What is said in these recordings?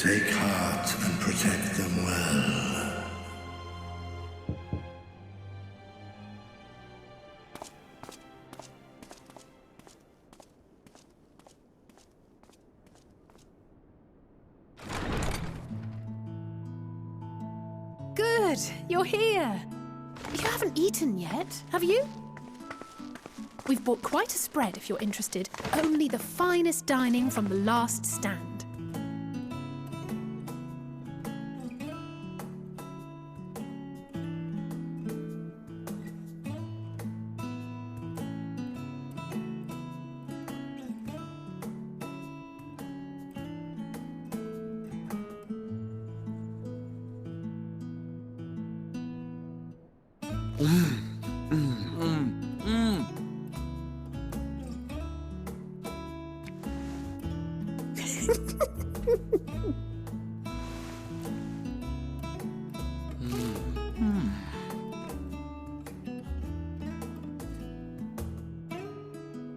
Take heart and protect them well. Good, you're here. You haven't eaten yet, have you? We've bought quite a spread if you're interested. Only the finest dining from the last stand.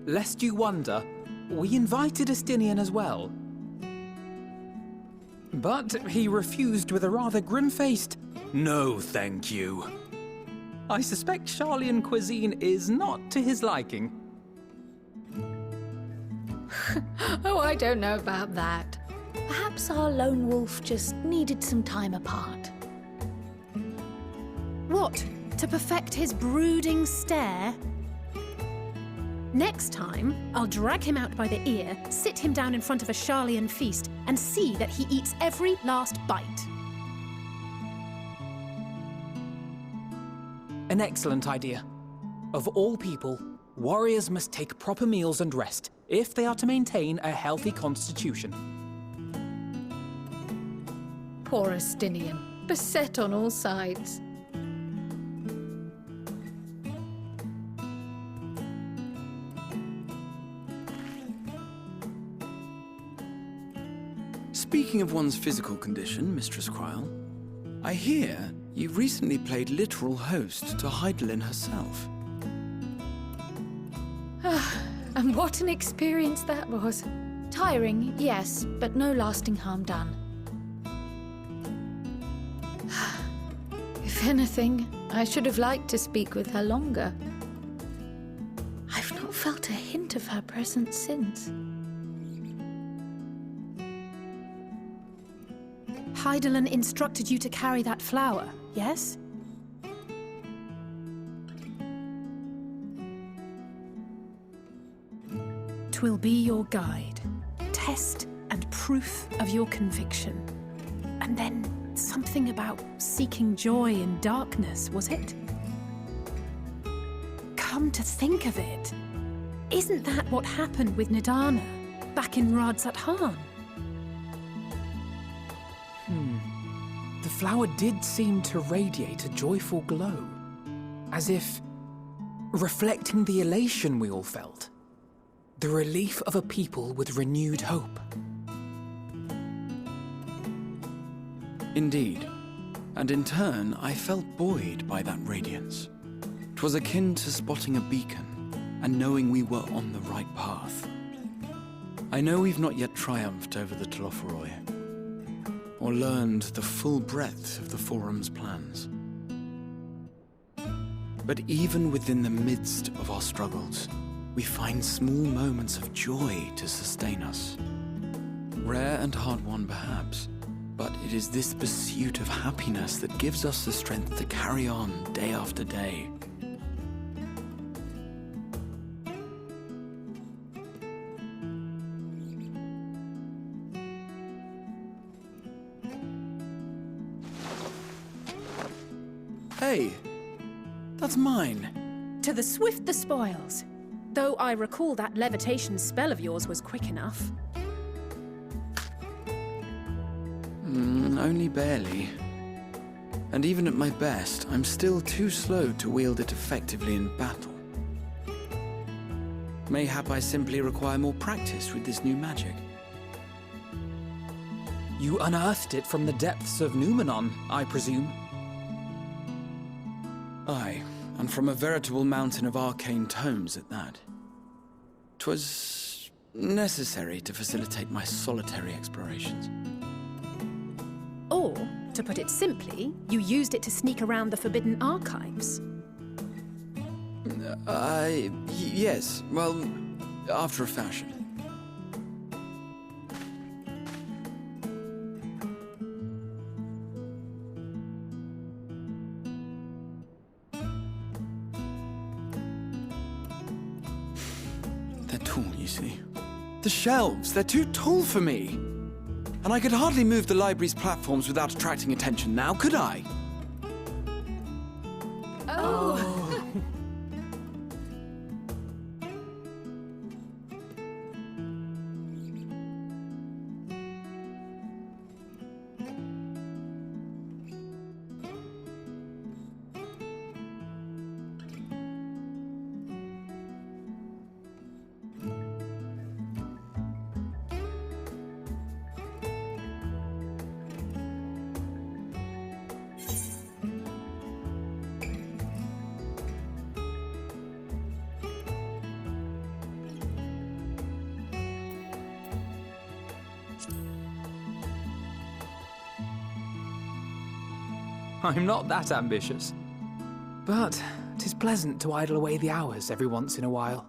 Lest you wonder, we invited Estinian as well. But he refused with a rather grim-faced, "No, thank you." I suspect Sharlayan cuisine is not to his liking. Oh, I don't know about that. Perhaps our lone wolf just needed some time apart. What? To perfect his brooding stare? Next time, I'll drag him out by the ear, sit him down in front of a Sharlayan feast, and see that he eats every last bite. An excellent idea. Of all people, warriors must take proper meals and rest if they are to maintain a healthy constitution. Poor Estinian, beset on all sides. Speaking of one's physical condition, Mistress Cryle, I hear you recently played literal host to Heidelin herself. And what an experience that was. Tiring, yes, but no lasting harm done. If anything, I should have liked to speak with her longer. I've not felt a hint of her presence since. Heidelin instructed you to carry that flower, yes? Twill be your guide, test and proof of your conviction. And then something about seeking joy in darkness, was it? Come to think of it, isn't that what happened with Nidana back in Radzat-Han? The flower did seem to radiate a joyful glow, as if reflecting the elation we all felt, the relief of a people with renewed hope. Indeed, and in turn, I felt buoyed by that radiance. 'Twas akin to spotting a beacon and knowing we were on the right path. I know we've not yet triumphed over the Telophoroi, or learned the full breadth of the Forum's plans. But even within the midst of our struggles, we find small moments of joy to sustain us. Rare and hard-won perhaps, but it is this pursuit of happiness that gives us the strength to carry on day after day. Hey, that's mine. To the swift the spoils. Though I recall that levitation spell of yours was quick enough. Only barely. And even at my best, I'm still too slow to wield it effectively in battle. Mayhap I simply require more practice with this new magic. You unearthed it from the depths of Numenon, I presume? Aye, and from a veritable mountain of arcane tomes at that. 'Twas necessary to facilitate my solitary explorations. To put it simply, you used it to sneak around the forbidden archives. Yes. Well, after a fashion. They're tall, you see. The shelves, they're too tall for me. And I could hardly move the library's platforms without attracting attention now, could I? I'm not that ambitious. But 'tis pleasant to idle away the hours every once in a while.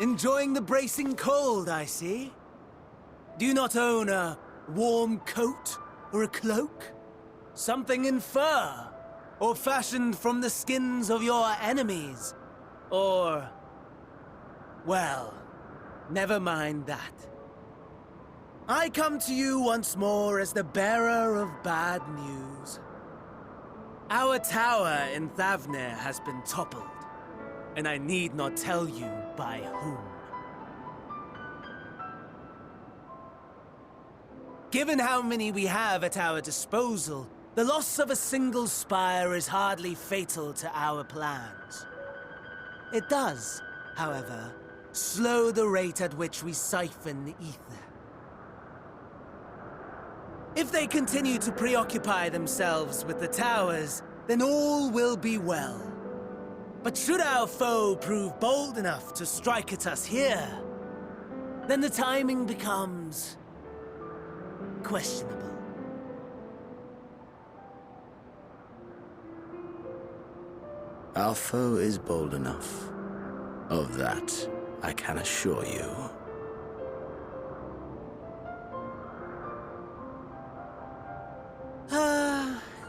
Enjoying the bracing cold, I see. Do you not own a warm coat or a cloak? Something in fur? Or fashioned from the skins of your enemies? Or... well, never mind that. I come to you once more as the bearer of bad news. Our tower in Thavnir has been toppled, and I need not tell you by whom. Given how many we have at our disposal, the loss of a single spire is hardly fatal to our plans. It does, however, slow the rate at which we siphon the ether. If they continue to preoccupy themselves with the towers, then all will be well. But should our foe prove bold enough to strike at us here, then the timing becomes questionable. Our foe is bold enough. Of that, I can assure you.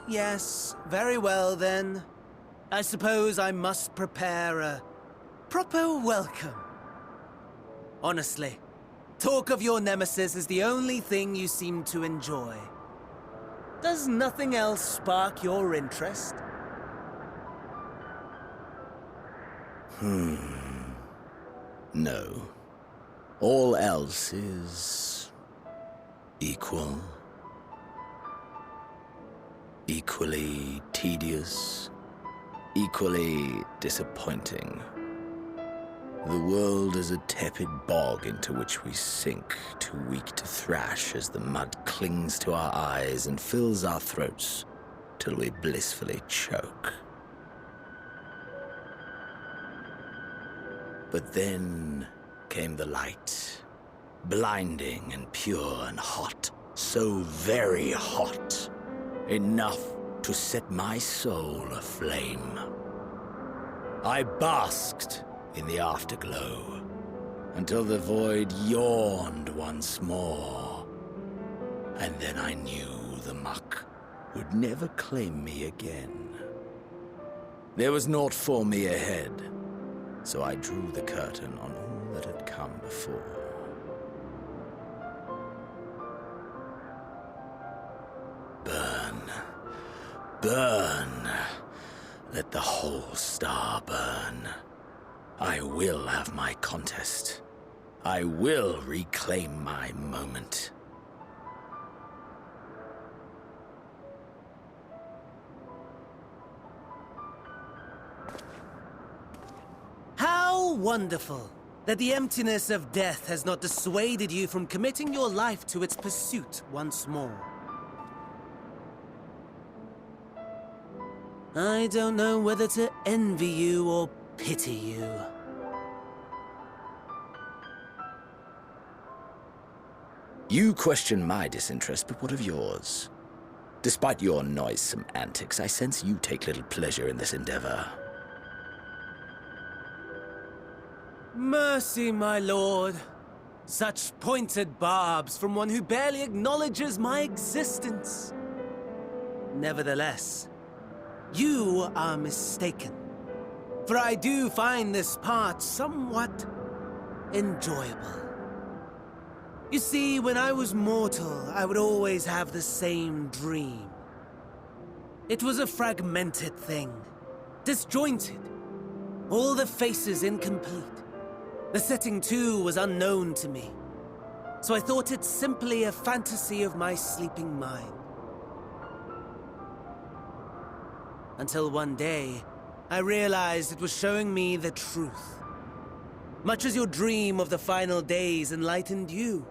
Yes, very well then. I suppose I must prepare a proper welcome. Honestly, talk of your nemesis is the only thing you seem to enjoy. Does nothing else spark your interest? No. All else is... equal. Equally tedious. Equally disappointing. The world is a tepid bog into which we sink, too weak to thrash as the mud clings to our eyes and fills our throats till we blissfully choke. But then came the light, blinding and pure and hot, so very hot, enough to set my soul aflame. I basked in the afterglow until the void yawned once more, and then I knew the muck would never claim me again. There was naught for me ahead, so I drew the curtain on all that had come before. Burn. Burn. Let the whole star burn. I will have my contest. I will reclaim my moment. How wonderful that the emptiness of death has not dissuaded you from committing your life to its pursuit once more. I don't know whether to envy you or pity you. You question my disinterest, but what of yours? Despite your noisome antics, I sense you take little pleasure in this endeavor. Mercy, my lord. Such pointed barbs from one who barely acknowledges my existence. Nevertheless, you are mistaken. For I do find this part somewhat enjoyable. You see, when I was mortal, I would always have the same dream. It was a fragmented thing, disjointed, all the faces incomplete. The setting, too, was unknown to me, so I thought it simply a fantasy of my sleeping mind. Until one day, I realized it was showing me the truth. Much as your dream of the final days enlightened you.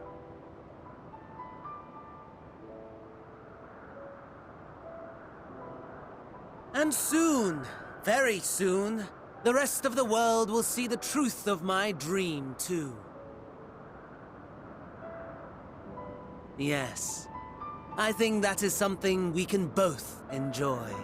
And soon, very soon, the rest of the world will see the truth of my dream, too. Yes, I think that is something we can both enjoy.